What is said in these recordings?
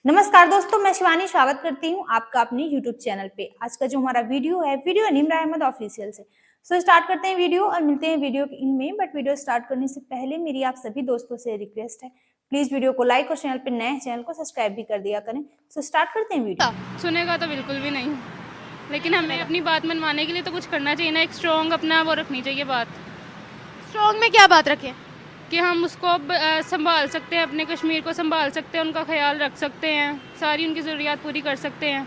नमस्कार दोस्तों, मैं शिवानी स्वागत करती हूँ आपका अपने यूट्यूब चैनल पे। आज का जो हमारा वीडियो है निम्रा अहमद ऑफिशियल से। स्टार्ट करते हैं वीडियो और मिलते हैं वीडियो इनमें। बट वीडियो स्टार्ट करने से पहले मेरी आप सभी दोस्तों से रिक्वेस्ट है, प्लीज वीडियो को लाइक और चैनल पे नए चैनल को सब्सक्राइब भी कर दिया करें। स्टार्ट करते हैं वीडियो। सुनेगा तो बिल्कुल भी नहीं, लेकिन हमें अपनी बात मनवाने के लिए तो कुछ करना चाहिए ना। एक स्ट्रॉन्ग अपना वो रखनी चाहिए बात। स्ट्रॉन्ग में क्या बात रखें कि हम उसको संभाल सकते हैं, अपने कश्मीर को संभाल सकते हैं, उनका ख्याल रख सकते हैं, सारी उनकी ज़रूरियात पूरी कर सकते हैं।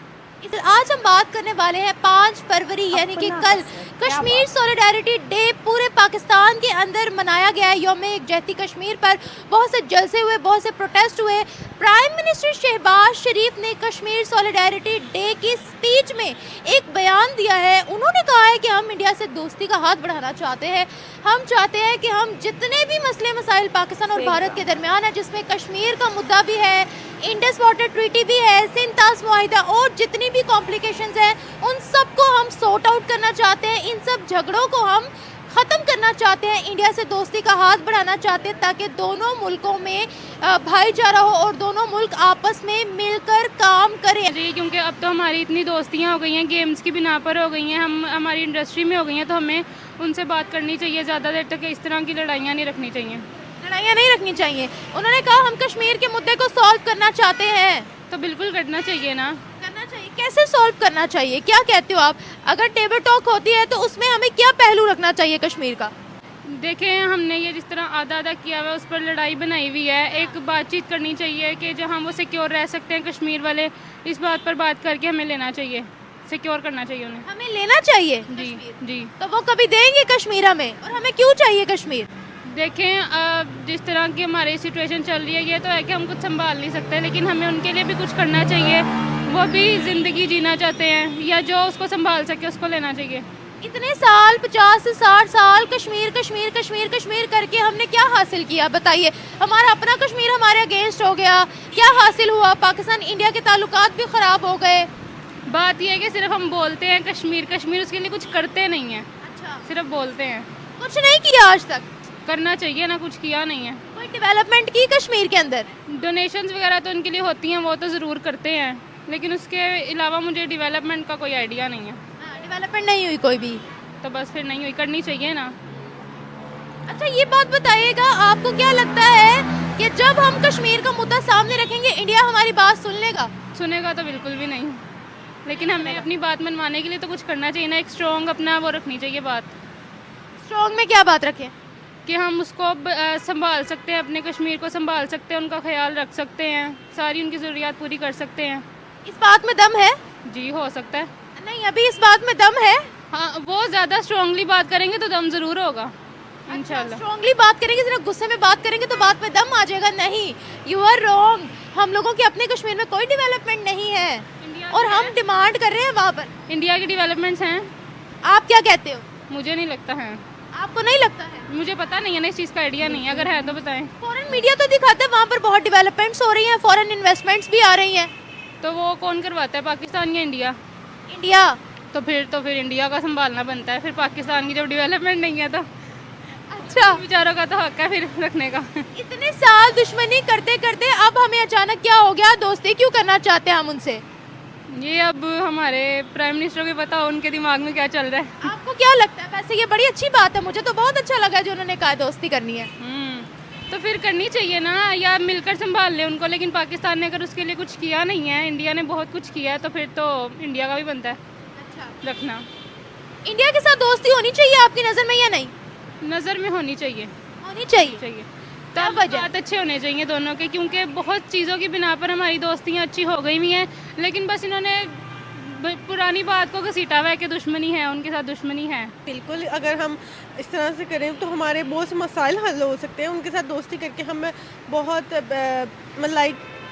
आज हम बात करने वाले हैं 5 फरवरी यानी कि कल कश्मीर सॉलिडारिटी डे पूरे पाकिस्तान के अंदर मनाया गया है। यौम यकजहती कश्मीर पर बहुत से जलसे हुए, बहुत से प्रोटेस्ट हुए। प्राइम मिनिस्टर शहबाज शरीफ ने कश्मीर सॉलिडारिटी डे की स्पीच में एक बयान दिया है। उन्होंने कहा है कि हम इंडिया से दोस्ती का हाथ बढ़ाना चाहते हैं। हम चाहते हैं कि हम जितने भी मसले मसाइल पाकिस्तान और भारत के दरमियान है, जिसमें कश्मीर का मुद्दा भी है, इंडस वाटर ट्रीटी भी है, सिंतास मुआहिदा और जितनी भी कॉम्प्लिकेशंस हैं, उन सबको हम सॉर्ट आउट करना चाहते हैं। इन सब झगड़ों को हम ख़त्म करना चाहते हैं। इंडिया से दोस्ती का हाथ बढ़ाना चाहते हैं ताकि दोनों मुल्कों में भाईचारा हो और दोनों मुल्क आपस में मिलकर काम करें जी, क्योंकि अब तो हमारी इतनी दोस्तियाँ हो गई हैं, गेम्स की बिना पर हो गई हैं, हम हमारी इंडस्ट्री में हो गई हैं, तो हमें उनसे बात करनी चाहिए। ज़्यादा देर तक इस तरह की लड़ाइयाँ नहीं रखनी चाहिए। लड़ाइयाँ नहीं रखनी चाहिए। उन्होंने कहा हम कश्मीर के मुद्दे को सॉल्व करना चाहते हैं। तो बिल्कुल करना चाहिए ना। करना चाहिए। कैसे सॉल्व करना चाहिए, क्या कहते हो आप? अगर टेबल टॉक होती है तो उसमें हमें क्या पहलू रखना चाहिए कश्मीर का? देखें, हमने ये जिस तरह आधा आधा किया हुआ है, उस पर लड़ाई बनाई हुई है। एक बातचीत करनी चाहिए कि जहाँ वो सिक्योर रह सकते हैं कश्मीर वाले, इस बात पर बात करके हमें लेना चाहिए, सिक्योर करना चाहिए उन्हें। हमें लेना चाहिए जी जी। तो वो कभी देंगे कश्मीर हमें? और हमें क्यों चाहिए कश्मीर? देखें, जिस तरह की हमारी सिचुएशन चल रही है, ये तो है कि हम कुछ संभाल नहीं सकते, लेकिन हमें उनके लिए भी कुछ करना चाहिए। वो भी ज़िंदगी जीना चाहते हैं, या जो उसको संभाल सके उसको लेना चाहिए। इतने साल 50 से 60 साल कश्मीर कश्मीर कश्मीर कश्मीर करके हमने क्या हासिल किया बताइए? हमारा अपना कश्मीर हमारे अगेंस्ट हो गया, क्या हासिल हुआ? पाकिस्तान इंडिया के ताल्लुकात भी ख़राब हो गए। बात यह है कि सिर्फ हम बोलते हैं कश्मीर कश्मीर, उसके लिए कुछ करते नहीं हैं। अच्छा, सिर्फ बोलते हैं, कुछ नहीं किया आज तक। करना चाहिए ना, कुछ किया नहीं है। कोई डेवलपमेंट की कश्मीर के अंदर? डोनेशंस वगैरह तो उनके लिए होती हैं, वो तो ज़रूर करते हैं, लेकिन उसके अलावा मुझे डेवलपमेंट का कोई आइडिया नहीं है। डेवलपमेंट नहीं हुई कोई भी? तो बस फिर नहीं हुई, करनी चाहिए ना। अच्छा, ये बात बताइएगा, आपको क्या लगता है कि जब हम कश्मीर का मुद्दा सामने रखेंगे इंडिया हमारी बात सुन लेगा? सुनेगा तो बिल्कुल भी नहीं, लेकिन हमें अपनी बात मनवाने के लिए तो कुछ करना चाहिए ना। एक स्ट्रॉन्ग अपना वो रखनी चाहिए बात। स्ट्रॉन्ग में क्या बात रखें कि हम उसको संभाल सकते हैं, अपने कश्मीर को संभाल सकते हैं, उनका ख्याल रख सकते हैं, सारी उनकी ज़रूरियात पूरी कर सकते हैं। इस बात में दम है? जी, हो सकता है। नहीं, अभी इस बात में दम है? हाँ, वो ज़्यादा स्ट्रांगली बात करेंगे तो दम ज़रूर होगा इंशाल्लाह। स्ट्रांगली बात करेंगे, सिर्फ गुस्से में बात करेंगे तो बात में दम आ जाएगा? नहीं, यू आर रॉन्ग। हम लोगों के अपने कश्मीर में कोई डेवलपमेंट नहीं है और हम डिमांड कर रहे हैं वहाँ पर। इंडिया के डेवलपमेंट्स हैं। आप क्या कहते हो? मुझे नहीं लगता है। आपको नहीं लगता है? मुझे पता नहीं है ना, इस चीज़ का आइडिया नहीं है, अगर है तो बताएं। फॉरेन मीडिया तो दिखाता है वहाँ पर बहुत डेवलपमेंट्स हो रही हैं, फॉरेन इन्वेस्टमेंट्स भी आ रही हैं। तो वो कौन करवाता है, पाकिस्तान या इंडिया? इंडिया। तो फिर इंडिया का संभालना बनता है। फिर पाकिस्तान की जब डेवलपमेंट नहीं है तो अच्छा, बेचारों का तो हक है फिर रखने का। इतने साल दुश्मनी करते करते अब हमें अचानक क्या हो गया? दोस्ती क्यों करना चाहते हैं हम उनसे? ये अब हमारे प्राइम मिनिस्टर को पता हो उनके दिमाग में क्या चल रहा है। आपको क्या लगता है? वैसे ये बड़ी अच्छी बात है, मुझे तो बहुत अच्छा लगा जो उन्होंने कहा दोस्ती करनी है। तो फिर करनी चाहिए ना, या मिलकर संभाल ले उनको। लेकिन पाकिस्तान ने अगर उसके लिए कुछ किया नहीं है, इंडिया ने बहुत कुछ किया है, तो फिर तो इंडिया का भी बनता है रखना। इंडिया के साथ दोस्ती होनी चाहिए आपकी नज़र में या नहीं? नज़र में होनी चाहिए। होनी चाहिए। तब बात अच्छे होने चाहिए दोनों के, क्योंकि बहुत चीज़ों की बिना पर हमारी दोस्तियाँ अच्छी हो गई हुई हैं, लेकिन बस इन्होंने पुरानी बात को घसीटा हुआ है कि दुश्मनी है, उनके साथ दुश्मनी है। बिल्कुल, अगर हम इस तरह से करें तो हमारे बहुत से मसाइल हल हो सकते हैं। उनके साथ दोस्ती करके हमें बहुत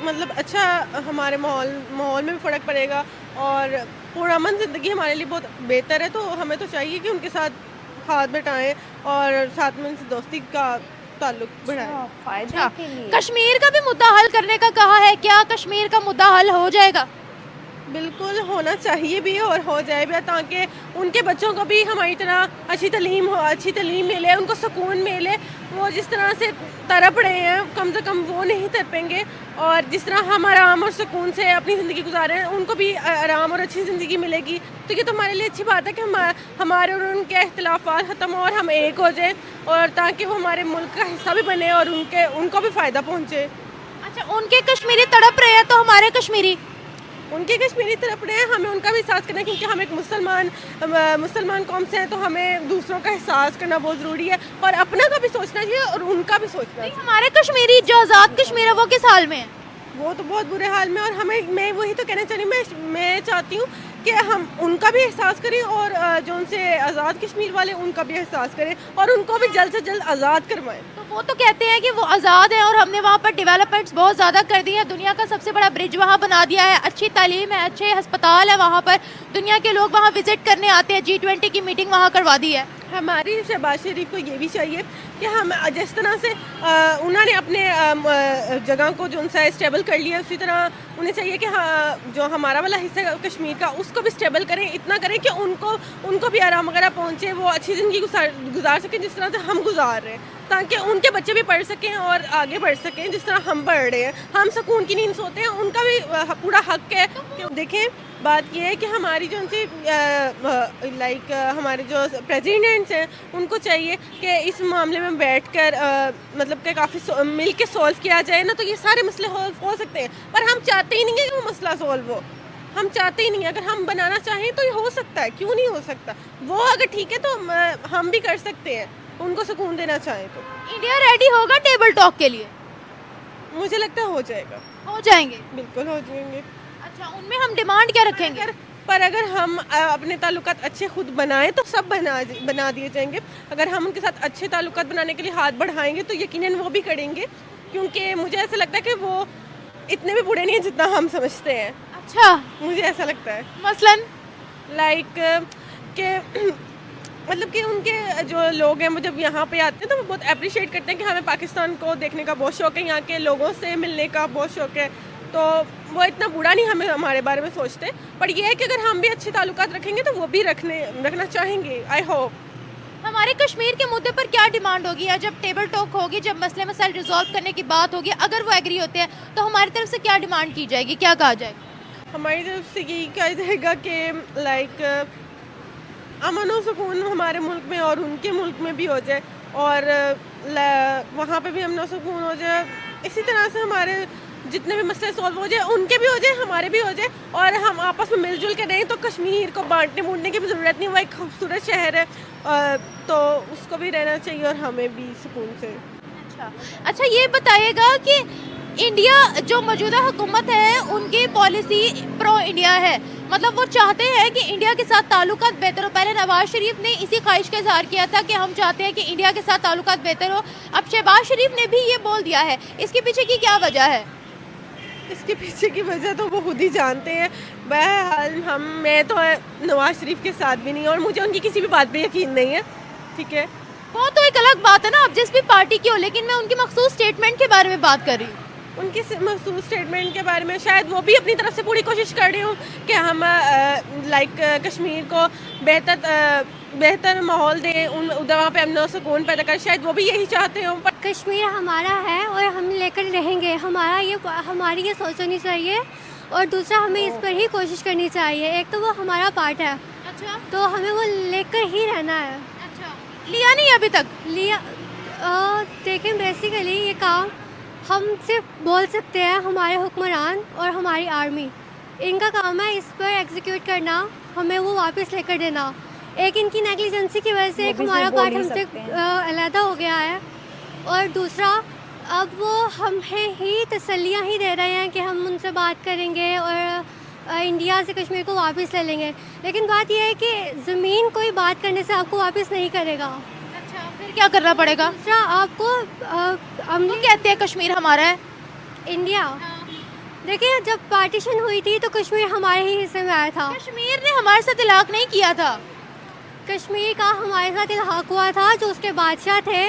मतलब अच्छा हमारे माहौल में भी फ़र्क पड़ेगा और पुरअमन ज़िंदगी हमारे लिए बहुत बेहतर है। तो हमें तो चाहिए कि उनके साथ हाथ बटाएं और साथ में उनसे दोस्ती का ताल्लुक बढ़ाएं। कश्मीर का भी मुद्दा हल करने का कहा है, क्या कश्मीर का मुद्दा हल हो जाएगा? बिल्कुल होना चाहिए भी और हो जाए भी, ताकि उनके बच्चों को भी हमारी तरह अच्छी तालीम मिले, उनको सुकून मिले। वो जिस तरह से तड़प रहे हैं कम से कम वो नहीं तड़पेंगे, और जिस तरह हम आराम और सुकून से अपनी ज़िंदगी गुजारे हैं उनको भी आराम और अच्छी ज़िंदगी मिलेगी। तो ये तो हमारे लिए अच्छी बात है कि हमारे और उनके इख्तिलाफ़ात ख़त्म हो और हम एक हो जाएं, और ताकि वो हमारे मुल्क का हिस्सा भी बने और उनको भी फ़ायदा पहुँचे। अच्छा, उनके कश्मीरी तड़प रहे हैं तो हमारे कश्मीरी उनके कश्मीरी तरफ रहे हैं, हमें उनका भी एहसास करना है, क्योंकि हम एक मुसलमान कौम से हैं, तो हमें दूसरों का एहसास करना बहुत ज़रूरी है, और अपना का भी सोचना चाहिए और उनका भी सोचना चाहिए। हमारे कश्मीरी जो आज़ाद कश्मीर है वो किस हाल में है? वो तो बहुत बुरे हाल में, और मैं वही तो कहना चाह रही हूँ, मैं चाहती हूँ कि हम उनका भी एहसास करें, और जो उनसे आज़ाद कश्मीर वाले उनका भी एहसास करें, और उनको भी जल्द से जल्द आज़ाद करवाएं। तो वो तो कहते हैं कि वो आज़ाद है और हमने वहाँ पर डेवलपमेंट्स बहुत ज़्यादा कर दी है, दुनिया का सबसे बड़ा ब्रिज वहाँ बना दिया है, अच्छी तालीम है, अच्छे अस्पताल है वहाँ पर, दुनिया के लोग वहाँ विजिट करने आते हैं, G20 की मीटिंग वहाँ करवा दी है। हमारी शहबाज शरीफ को ये भी चाहिए कि हम जिस तरह से उन्होंने अपने जगह को जो उनसे स्टेबल कर लिया, उसी तरह उन्हें चाहिए कि जो हमारा वाला हिस्सा है कश्मीर का उसको भी स्टेबल करें, इतना करें कि उनको भी आराम वगैरह पहुँचे, वो अच्छी ज़िंदगी गुजार सकें जिस तरह से हम गुजार रहे हैं, ताकि उनके बच्चे भी पढ़ सकें और आगे बढ़ सकें जिस तरह हम बढ़ रहे हैं। हम सुकून की नींद सोते हैं, उनका भी पूरा हक है। देखें, बात यह है कि हमारी जो उनसे हमारे जो प्रेसिडेंट्स हैं उनको चाहिए कि इस मामले में बैठकर मतलब कि काफ़ी मिल के सॉल्व किया जाए ना, तो ये सारे मसले हो सकते हैं। पर हम चाहते ही नहीं है कि वो मसला सॉल्व हो, हम चाहते ही नहीं है। अगर हम बनाना चाहें तो ये हो सकता है, क्यों नहीं हो सकता? वो अगर ठीक है तो हम भी कर सकते हैं, उनको सुकून देना चाहें तो। इंडिया रेडी होगा टेबल टॉक के लिए? मुझे लगता है हो जाएगा, हो जाएंगे, बिल्कुल हो जाएंगे। अच्छा, उनमें हम डिमांड क्या रखेंगे? पर अगर हम अपने ताल्लुकात अच्छे खुद बनाएं तो सब बना दिए जाएंगे। अगर हम उनके साथ अच्छे ताल्लुकात बनाने के लिए हाथ बढ़ाएंगे तो यकीनन वो भी करेंगे, क्योंकि मुझे ऐसा लगता है कि वो इतने भी बुरे नहीं हैं जितना हम समझते हैं। अच्छा, मुझे ऐसा लगता है मसलन के मतलब कि उनके जो लोग हैं वो जब यहाँ पे आते हैं तो वो बहुत अप्रिशिएट करते हैं कि हमें पाकिस्तान को देखने का बहुत शौक़ है, यहाँ के लोगों से मिलने का बहुत शौक़ है, तो वो इतना बुरा नहीं हमारे बारे में सोचते। पर यह है कि अगर हम भी अच्छे ताल्लुकात रखेंगे तो वो भी रखना चाहेंगे। I hope. हमारे कश्मीर के मुद्दे पर क्या डिमांड होगी, या जब टेबल टॉक होगी, जब मसले मसाइल रिजॉल्व करने की बात होगी, अगर वो एग्री होते हैं तो हमारी तरफ से क्या डिमांड की जाएगी, क्या कहा जाएगा? हमारी तरफ से यही कहा जाएगा कि अमन और सुकून हमारे मुल्क में और उनके मुल्क में भी हो जाए, और वहाँ पे भी अमन और सुकून हो जाए। इसी तरह से हमारे जितने भी मसले सॉल्व हो जाए, उनके भी हो जाए, हमारे भी हो जाए, और हम आपस में मिलजुल के रहें। तो कश्मीर को बांटने बूटने की भी ज़रूरत नहीं, वो एक खूबसूरत शहर है, तो उसको भी रहना चाहिए और हमें भी सुकून से। अच्छा, ये बताइएगा कि इंडिया जो मौजूदा हुकूमत है उनकी पॉलिसी प्रो इंडिया है, मतलब वो चाहते हैं कि इंडिया के साथ ताल्लुकात बेहतर हो। पहले नवाज शरीफ ने इसी ख्वाहिश का इजहार किया था कि हम चाहते हैं कि इंडिया के साथ ताल्लुकात बेहतर हो। अब शहबाज शरीफ ने भी ये बोल दिया है, इसके पीछे की क्या वजह है? इसके पीछे की वजह तो वो खुद ही जानते हैं। बहरहाल मैं तो नवाज शरीफ के साथ भी नहीं, और मुझे उनकी किसी भी बात पे यकीन नहीं है, ठीक है। वो तो एक अलग बात है ना, आप जिस भी पार्टी की हो, लेकिन मैं उनकी मखसूस स्टेटमेंट के बारे में बात कर रही हूँ। उनकी मखसूस स्टेटमेंट के बारे में शायद वो भी अपनी तरफ से पूरी कोशिश कर रही हूँ कि हम कश्मीर को बेहतर माहौल दें, उधर वहाँ पे अमन सुकून पैदा कर, शायद वो भी यही चाहते हो। पर कश्मीर हमारा है और हम लेकर रहेंगे, हमारी ये सोच होनी चाहिए, और दूसरा हमें इस पर ही कोशिश करनी चाहिए। एक तो वो हमारा पार्ट है, अच्छा, तो हमें वो लेकर ही रहना है। अच्छा, लिया नहीं अभी तक? लिया देखें, बेसिकली ये काम हम सिर्फ बोल सकते हैं, हमारे हुक्मरान और हमारी आर्मी, इनका काम है इस पर एग्जीक्यूट करना, हमें वो वापस लेकर देना। एक इनकी नेग्लिजेंसी की वजह से एक हमारा पार्ट हमसे अलहदा हो गया है, और दूसरा अब वो हमें ही तसल्लियाँ ही दे रहे हैं कि हम उनसे बात करेंगे और इंडिया से कश्मीर को वापस ले लेंगे। लेकिन बात यह है कि ज़मीन कोई बात करने से आपको वापस नहीं करेगा। फिर क्या करना पड़ेगा? दूसरा आपको हम लोग कहते हैं कश्मीर हमारा है, इंडिया। देखिए, जब पार्टीशन हुई थी तो कश्मीर हमारे ही हिस्से में आया था। कश्मीर ने हमारे साथ इलाक़ नहीं किया था। कश्मीर का हमारे साथ इल्हाक हुआ था, जो उसके बादशाह थे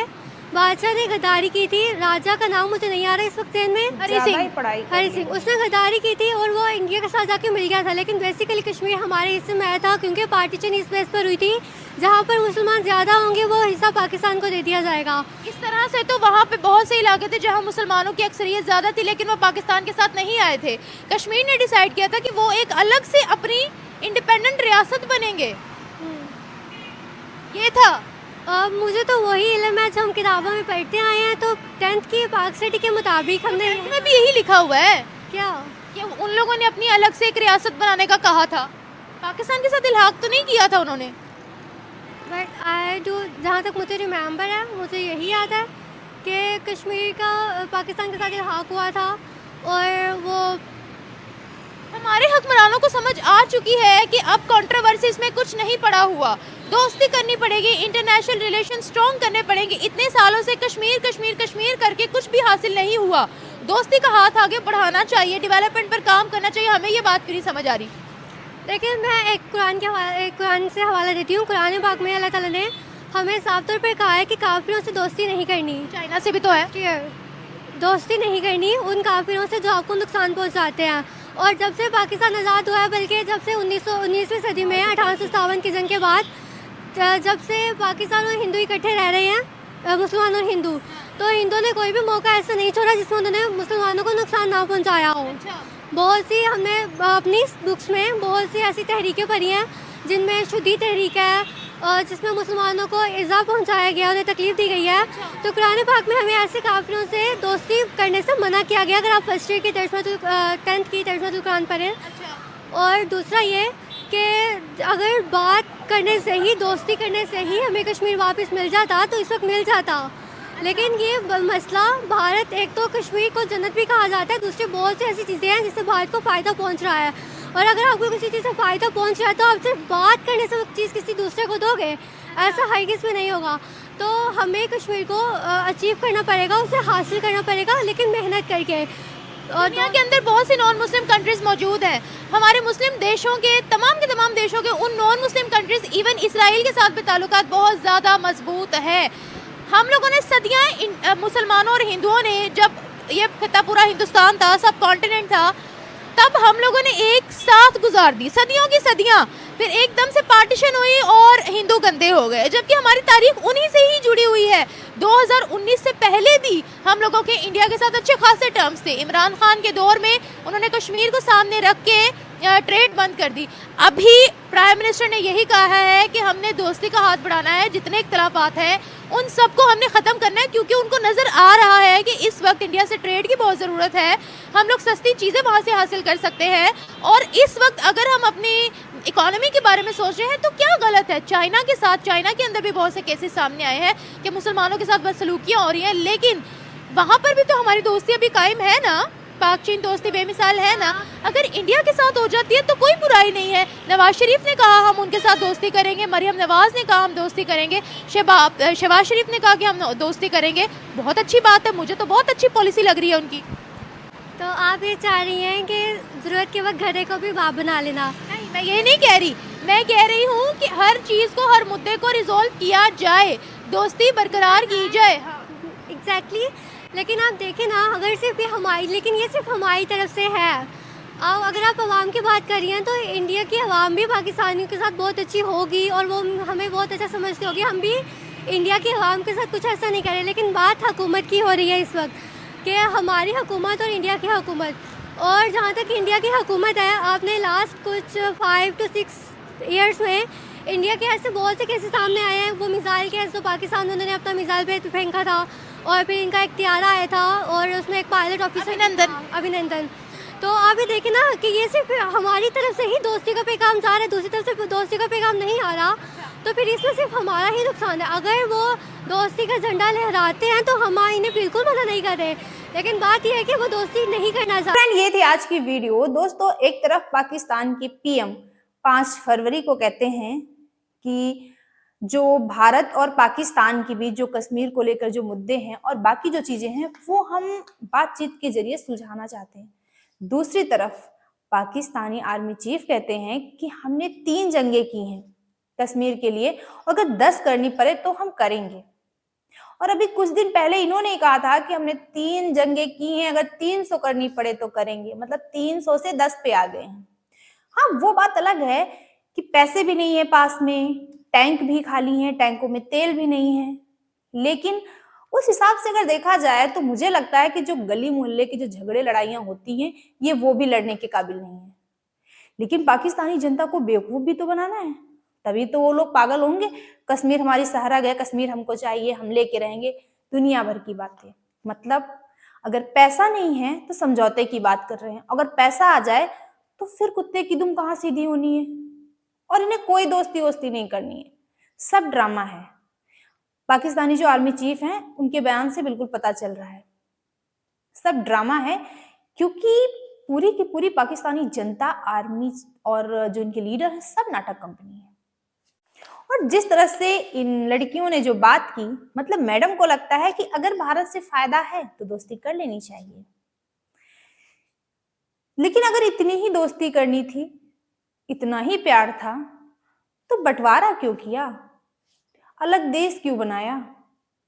बादशाह ने गद्दारी की थी, राजा का नाम मुझे नहीं आ रहा इस वक्त ज़हन में, ज्यादा ही पढ़ाई कर हरी ली। सिंह, उसने गद्दारी की थी और वो इंडिया के साथ जाके मिल गया था। लेकिन बेसिकली कश्मीर हमारे हिस्से में आया था क्योंकि पार्टीशन इस बेस पर हुई थी, जहाँ पर मुसलमान ज़्यादा होंगे वो हिस्सा पाकिस्तान को दे दिया जाएगा। इस तरह से तो वहाँ पे बहुत से इलाके थे जहाँ मुसलमानों की अक्सरियत ज़्यादा थी, लेकिन वो पाकिस्तान के साथ नहीं आए थे। कश्मीर ने डिसाइड किया था कि वो एक अलग से अपनी इंडिपेंडेंट रियासत बनेंगे, ये था। मुझे तो वही इल्म है जो हम किताबों में पढ़ते आए हैं। तो 10th की पाक स्टडी के मुताबिक हमने इसमें भी यही लिखा हुआ है क्या कि उन लोगों ने अपनी अलग से एक रियासत बनाने का कहा था। पाकिस्तान के साथ इल्हाक तो नहीं किया था उन्होंने। बट आई डू, जहाँ तक मुझे रिमेंबर है, मुझे यही याद है कि कश्मीर का पाकिस्तान के साथ इल्हाक हुआ था और वो हमारे हुक्मरानों को समझ आ चुकी है कि अब कंट्रोवर्सीज में कुछ नहीं पड़ा हुआ, दोस्ती करनी पड़ेगी, इंटरनेशनल रिलेशन स्ट्रॉन्ग करने पड़ेंगे। इतने सालों से कश्मीर कश्मीर कश्मीर करके कुछ भी हासिल नहीं हुआ। दोस्ती का हाथ आगे बढ़ाना चाहिए, डेवलपमेंट पर काम करना चाहिए। हमें ये बात क्यों नहीं समझ आ रही? लेकिन मैं एक कुरान से हवाला देती हूँ। कुरान पाक में अल्लाह ताला ने हमें साफ तौर पर कहा है कि काफिरों से दोस्ती नहीं करनी। चाइना से भी तो है, दोस्ती नहीं करनी उन काफिरों से जो आपको नुकसान पहुंचाते हैं। और जब से पाकिस्तान आज़ाद हुआ है, बल्कि जब से 19वीं सदी में 1857 की जंग के बाद, जब से पाकिस्तान और हिंदू इकट्ठे रह रहे हैं, मुसलमान और हिंदू, तो हिंदू ने कोई भी मौका ऐसा नहीं छोड़ा जिसमें उन्होंने मुसलमानों को नुकसान ना पहुंचाया हो। बहुत सी हमने अपनी बुक्स में बहुत सी ऐसी तहरीकें पढ़ी हैं जिनमें शुद्धी तहरीक है, जिसमें मुसलमानों को इज़ा पहुंचाया गया, उन्हें तकलीफ दी गई है। तो कुरान पाक में हमें ऐसे काफिरों से दोस्ती करने से मना किया गया, अगर आप फर्स्ट ईयर की 10th की तर्जुमातुल कुरान पढ़ें। और दूसरा ये कि अगर बात करने से ही, दोस्ती करने से ही हमें कश्मीर वापस मिल जाता तो इस वक्त मिल जाता। लेकिन ये मसला, भारत, एक तो कश्मीर को जन्नत भी कहा जाता है, दूसरी बहुत सी ऐसी चीज़ें हैं जिससे भारत को फ़ायदा पहुंच रहा है। और अगर आपको किसी चीज़ से फ़ायदा पहुंच रहा है तो आप सिर्फ बात करने से वो चीज़ किसी दूसरे को दोगे, ऐसा हरगिज़ में नहीं होगा। तो हमें कश्मीर को अचीव करना पड़ेगा, उसे हासिल करना पड़ेगा, लेकिन मेहनत करके। और दुनिया के अंदर बहुत सी नॉन मुस्लिम कंट्रीज़ मौजूद हैं। हमारे मुस्लिम देशों के तमाम देशों के उन non Muslim countries, even Israel के साथ भी ताल्लुकात बहुत ज़्यादा मजबूत है। हम लोगों ने सदियाँ मुसलमानों और हिंदुओं ने, जब ये खिता पूरा हिंदुस्तान था, सब कॉन्टिनेंट था, तब हम लोगों ने एक साथ गुजार दी सदियों की सदियाँ। फिर एकदम से पार्टीशन हुई और हिंदू गंदे हो गए, जबकि हमारी तारीख उन्हीं से ही जुड़ी हुई है। 2019 से पहले भी हम लोगों के इंडिया के साथ अच्छे खासे टर्म्स थे। इमरान खान के दौर में उन्होंने कश्मीर को सामने रख के ट्रेड बंद कर दी। अभी प्राइम मिनिस्टर ने यही कहा है कि हमने दोस्ती का हाथ बढ़ाना है, जितने इख्तलाफात हैं उन सबको हमने ख़त्म करना है, क्योंकि उनको नज़र आ रहा है कि इस वक्त इंडिया से ट्रेड की बहुत ज़रूरत है। हम लोग सस्ती चीज़ें वहाँ से हासिल कर सकते हैं। और इस वक्त अगर हम अपनी इकोनॉमी के बारे में सोच रहे हैं तो क्या गलत है? चाइना के साथ, चाइना के अंदर भी बहुत से केसेस सामने आए हैं कि मुसलमानों के साथ बदसलूकियाँ हो रही हैं, लेकिन वहाँ पर भी तो हमारी दोस्ती अभी कायम है ना। पाक चीन दोस्ती बेमिसाल है ना। अगर इंडिया के साथ हो जाती है तो कोई बुराई नहीं है। नवाज शरीफ ने कहा हम उनके साथ दोस्ती करेंगे, मरियम नवाज ने कहा हम दोस्ती करेंगे, शहबाज शरीफ ने कहा कि हम दोस्ती करेंगे। बहुत अच्छी बात है, मुझे तो बहुत अच्छी पॉलिसी लग रही है उनकी। तो आप ये चाह रही हैं कि ज़रूरत के वक्त घड़े को भी बाप बना लेना? नहीं, मैं ये नहीं कह रही। मैं कह रही हूँ कि हर चीज़ को, हर मुद्दे को रिजॉल्व किया जाए, दोस्ती बरकरार की जाए। एग्जैक्टली। लेकिन आप देखें ना, अगर सिर्फ ये हमारी, लेकिन ये सिर्फ हमारी तरफ से है। अगर आप अवाम की बात कर रही हैं तो इंडिया की अवाम भी पाकिस्तानियों के साथ बहुत अच्छी होगी और वो हमें बहुत अच्छा समझती होगी। हम भी इंडिया की अवाम के साथ कुछ ऐसा नहीं करें। लेकिन बात हुकूमत की हो रही है इस वक्त कि हमारी हुकूमत और इंडिया की हुकूमत। और जहाँ तक इंडिया की हुकूमत है, आपने लास्ट कुछ 5 to 6 ईयर्स में इंडिया के ऐसे बहुत से केसेस सामने आए हैं। वो मिसाइल केस, तो पाकिस्तान में उन्होंने अपना मिसाइल पे फेंका था और फिर इनका एक तियारा आया था और उसमें एक पायलट ऑफिसर अभिनंदन। तो आप ये देखें ना कि ये सिर्फ हमारी तरफ से ही दोस्ती का पैगाम जा रहा है, दूसरी तरफ से दोस्ती का पैगाम नहीं आ रहा। तो फिर इसमें सिर्फ हमारा ही नुकसान है। अगर वो दोस्ती का झंडा लहराते हैं तो हम इन्हें बिल्कुल मना नहीं कर रहे, लेकिन बात यह है कि वो दोस्ती नहीं करना चाहते। फ्रेंड, ये थी आज की वीडियो। दोस्तों, एक तरफ पाकिस्तान के पीएम 5 फरवरी को कहते हैं कि जो भारत और पाकिस्तान के बीच जो कश्मीर को लेकर जो मुद्दे हैं और बाकी जो चीजें हैं वो हम बातचीत के जरिए सुलझाना चाहते हैं। दूसरी तरफ पाकिस्तानी आर्मी चीफ कहते हैं कि हमने 3 जंगें की हैं कश्मीर के लिए और अगर 10 करनी पड़े तो हम करेंगे। और अभी कुछ दिन पहले इन्होंने कहा था कि हमने 3 जंगें की हैं, अगर 300 करनी पड़े तो करेंगे, मतलब 300 से 10 पे आ गए हैं। हाँ, वो बात अलग है कि पैसे भी नहीं है पास में, टैंक भी खाली हैं, टैंकों में तेल भी नहीं है, लेकिन उस हिसाब से अगर देखा जाए तो मुझे लगता है कि जो गली मोहल्ले की जो झगड़े लड़ाइयां होती हैं, ये वो भी लड़ने के काबिल नहीं है। लेकिन पाकिस्तानी जनता को बेवकूफ भी तो बनाना है, तभी तो वो लोग पागल होंगे। कश्मीर हमारी सहारा गया, कश्मीर हमको चाहिए, हम लेके रहेंगे, दुनिया भर की बातें। मतलब अगर पैसा नहीं है तो समझौते की बात कर रहे हैं, अगर पैसा आ जाए तो फिर कुत्ते की दुम कहाँ सीधी होनी है। और इन्हें कोई दोस्ती वोस्ती नहीं करनी है, सब ड्रामा है। पाकिस्तानी जो आर्मी चीफ हैं उनके बयान से बिल्कुल पता चल रहा है, सब ड्रामा है, क्योंकि पूरी की पूरी पाकिस्तानी जनता, आर्मी और जो इनके लीडर हैं, सब नाटक कंपनी है। और जिस तरह से इन लड़कियों ने जो बात की, मतलब मैडम को लगता है कि अगर भारत से फायदा है तो दोस्ती कर लेनी चाहिए, लेकिन अगर इतनी ही दोस्ती करनी थी, इतना ही प्यार था, तो बंटवारा क्यों किया, अलग देश क्यों बनाया,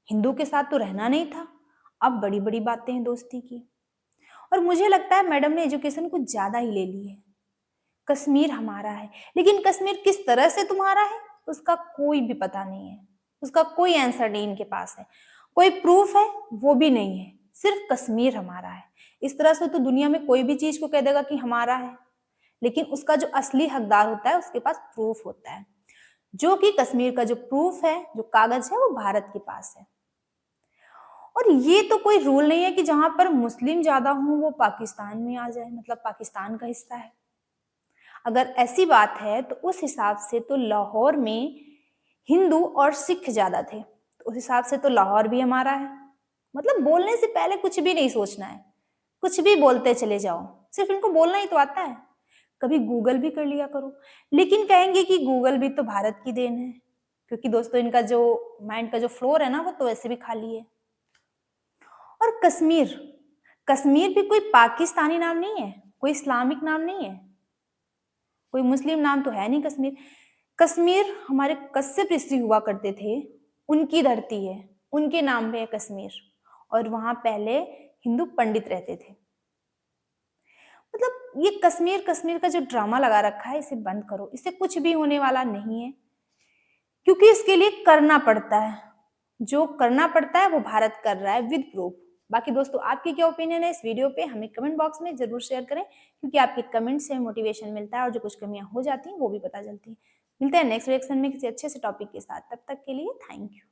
हिंदू के साथ तो रहना नहीं था। अब बड़ी बड़ी बातें हैं दोस्ती की। और मुझे लगता है मैडम ने एजुकेशन कुछ ज्यादा ही ले ली है। कश्मीर हमारा है, लेकिन कश्मीर किस तरह से तुम्हारा है उसका कोई भी पता नहीं है, उसका कोई आंसर नहीं इनके पास है, कोई प्रूफ है वो भी नहीं है, सिर्फ कश्मीर हमारा है। इस तरह से तो दुनिया में कोई भी चीज को कह देगा कि हमारा है, लेकिन उसका जो असली हकदार होता है उसके पास प्रूफ होता है, जो कि कश्मीर का जो प्रूफ है, जो कागज है, वो भारत के पास है। और ये तो कोई रूल नहीं है कि जहां पर मुस्लिम ज्यादा हों वो पाकिस्तान में आ जाए, मतलब पाकिस्तान का हिस्सा है। अगर ऐसी बात है तो उस हिसाब से तो लाहौर में हिंदू और सिख ज्यादा थे, तो उस हिसाब से तो लाहौर भी हमारा है। मतलब बोलने से पहले कुछ भी नहीं सोचना है, कुछ भी बोलते चले जाओ, सिर्फ इनको बोलना ही तो आता है। कभी गूगल भी कर लिया करो, लेकिन कहेंगे कि गूगल भी तो भारत की देन है, क्योंकि दोस्तों इनका जो माइंड का जो फ्लोर है ना, वो तो वैसे भी खाली है। और कश्मीर, कश्मीर भी कोई पाकिस्तानी नाम नहीं है, कोई इस्लामिक नाम नहीं है, कोई मुस्लिम नाम तो है नहीं कश्मीर। कश्मीर हमारे कश्यप ऋषि हुआ करते थे, उनकी धरती है, उनके नाम पे है कश्मीर, और वहां पहले हिंदू पंडित रहते थे। मतलब ये कश्मीर कश्मीर का जो ड्रामा लगा रखा है, इसे बंद करो, इससे कुछ भी होने वाला नहीं है, क्योंकि इसके लिए करना पड़ता है, जो करना पड़ता है वो भारत कर रहा है विद प्रूफ। बाकी दोस्तों आपकी क्या ओपिनियन है इस वीडियो पे, हमें कमेंट बॉक्स में जरूर शेयर करें, क्योंकि आपके कमेंट से मोटिवेशन मिलता है और जो कुछ कमियां हो जाती हैं वो भी पता चलती है। मिलते हैं नेक्स्ट रिएक्शन में किसी अच्छे से टॉपिक के साथ, तब तक के लिए थैंक यू।